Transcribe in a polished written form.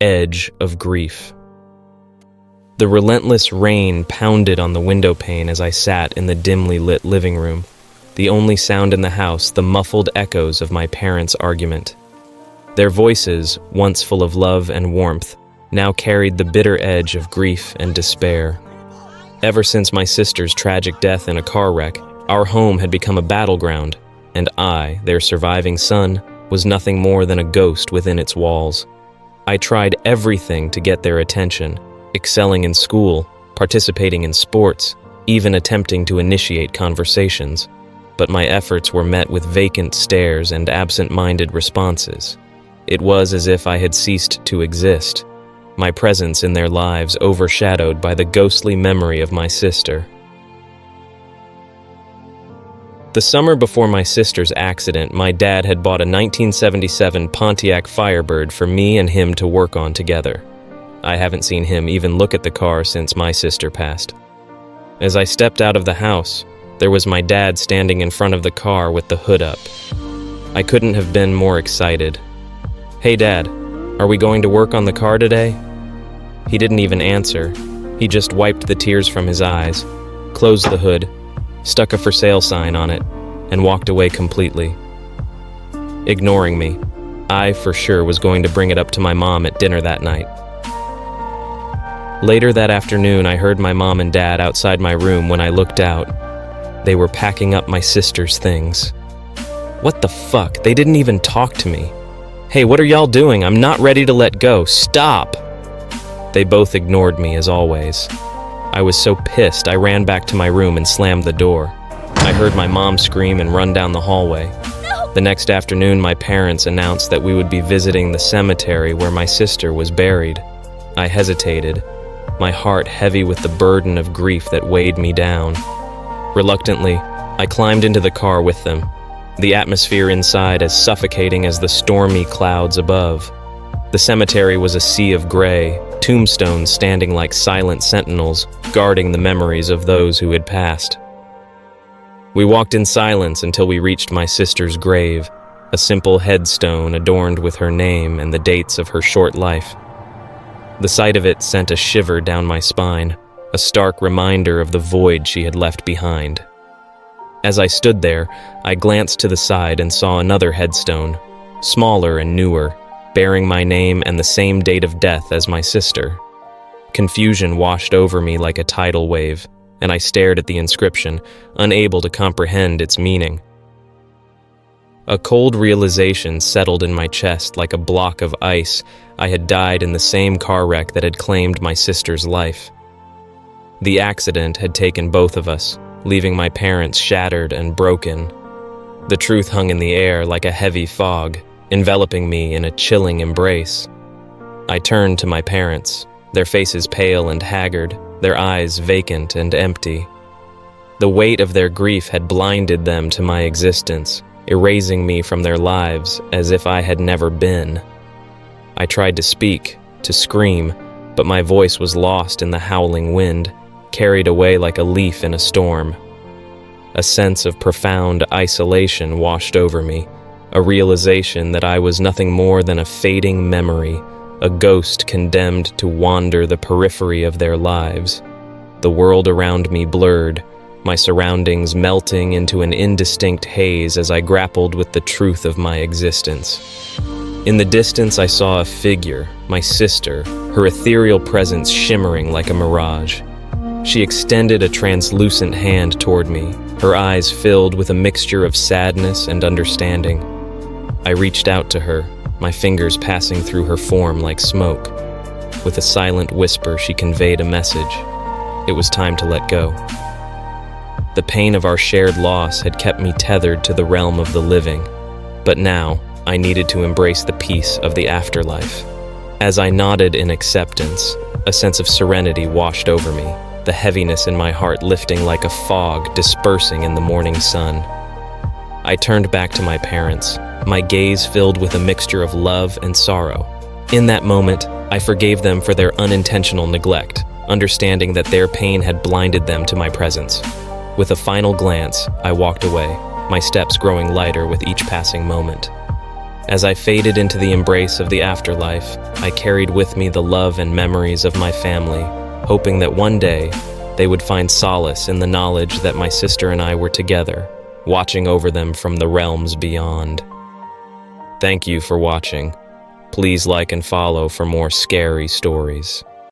edge of grief. The relentless rain pounded on the window pane as I sat in the dimly lit living room, the only sound in the house the muffled echoes of my parents' argument. Their voices, once full of love and warmth, now carried the bitter edge of grief and despair. Ever since my sister's tragic death in a car wreck, our home had become a battleground, and I, their surviving son, was nothing more than a ghost within its walls. I tried everything to get their attention, excelling in school, participating in sports, even attempting to initiate conversations. But my efforts were met with vacant stares and absent-minded responses. It was as if I had ceased to exist, my presence in their lives overshadowed by the ghostly memory of my sister. The summer before my sister's accident, my dad had bought a 1977 Pontiac Firebird for me and him to work on together. I haven't seen him even look at the car since my sister passed. As I stepped out of the house, there was my dad standing in front of the car with the hood up. I couldn't have been more excited. "Hey Dad, are we going to work on the car today?" He didn't even answer. He just wiped the tears from his eyes, closed the hood, stuck a for sale sign on it, and walked away completely. Ignoring me, I for sure was going to bring it up to my mom at dinner that night. Later that afternoon, I heard my mom and dad outside my room. When I looked out, they were packing up my sister's things. What the fuck? They didn't even talk to me. "Hey, what are y'all doing? I'm not ready to let go. Stop!" They both ignored me as always. I was so pissed, I ran back to my room and slammed the door. I heard my mom scream and run down the hallway. The next afternoon, my parents announced that we would be visiting the cemetery where my sister was buried. I hesitated, my heart heavy with the burden of grief that weighed me down. Reluctantly, I climbed into the car with them, the atmosphere inside as suffocating as the stormy clouds above. The cemetery was a sea of gray, tombstones standing like silent sentinels, guarding the memories of those who had passed. We walked in silence until we reached my sister's grave, a simple headstone adorned with her name and the dates of her short life. The sight of it sent a shiver down my spine, a stark reminder of the void she had left behind. As I stood there, I glanced to the side and saw another headstone, smaller and newer, bearing my name and the same date of death as my sister. Confusion washed over me like a tidal wave, and I stared at the inscription, unable to comprehend its meaning. A cold realization settled in my chest like a block of ice. I had died in the same car wreck that had claimed my sister's life. The accident had taken both of us, leaving my parents shattered and broken. The truth hung in the air like a heavy fog, enveloping me in a chilling embrace. I turned to my parents, their faces pale and haggard, their eyes vacant and empty. The weight of their grief had blinded them to my existence, erasing me from their lives as if I had never been. I tried to speak, to scream, but my voice was lost in the howling wind, carried away like a leaf in a storm. A sense of profound isolation washed over me, a realization that I was nothing more than a fading memory, a ghost condemned to wander the periphery of their lives. The world around me blurred, my surroundings melting into an indistinct haze as I grappled with the truth of my existence. In the distance, I saw a figure, my sister, her ethereal presence shimmering like a mirage. She extended a translucent hand toward me, her eyes filled with a mixture of sadness and understanding. I reached out to her, my fingers passing through her form like smoke. With a silent whisper, she conveyed a message. It was time to let go. The pain of our shared loss had kept me tethered to the realm of the living, but now I needed to embrace the peace of the afterlife. As I nodded in acceptance, a sense of serenity washed over me, the heaviness in my heart lifting like a fog dispersing in the morning sun. I turned back to my parents, my gaze filled with a mixture of love and sorrow. In that moment, I forgave them for their unintentional neglect, understanding that their pain had blinded them to my presence. With a final glance, I walked away, my steps growing lighter with each passing moment. As I faded into the embrace of the afterlife, I carried with me the love and memories of my family, hoping that one day they would find solace in the knowledge that my sister and I were together, watching over them from the realms beyond. Thank you for watching. Please like and follow for more scary stories.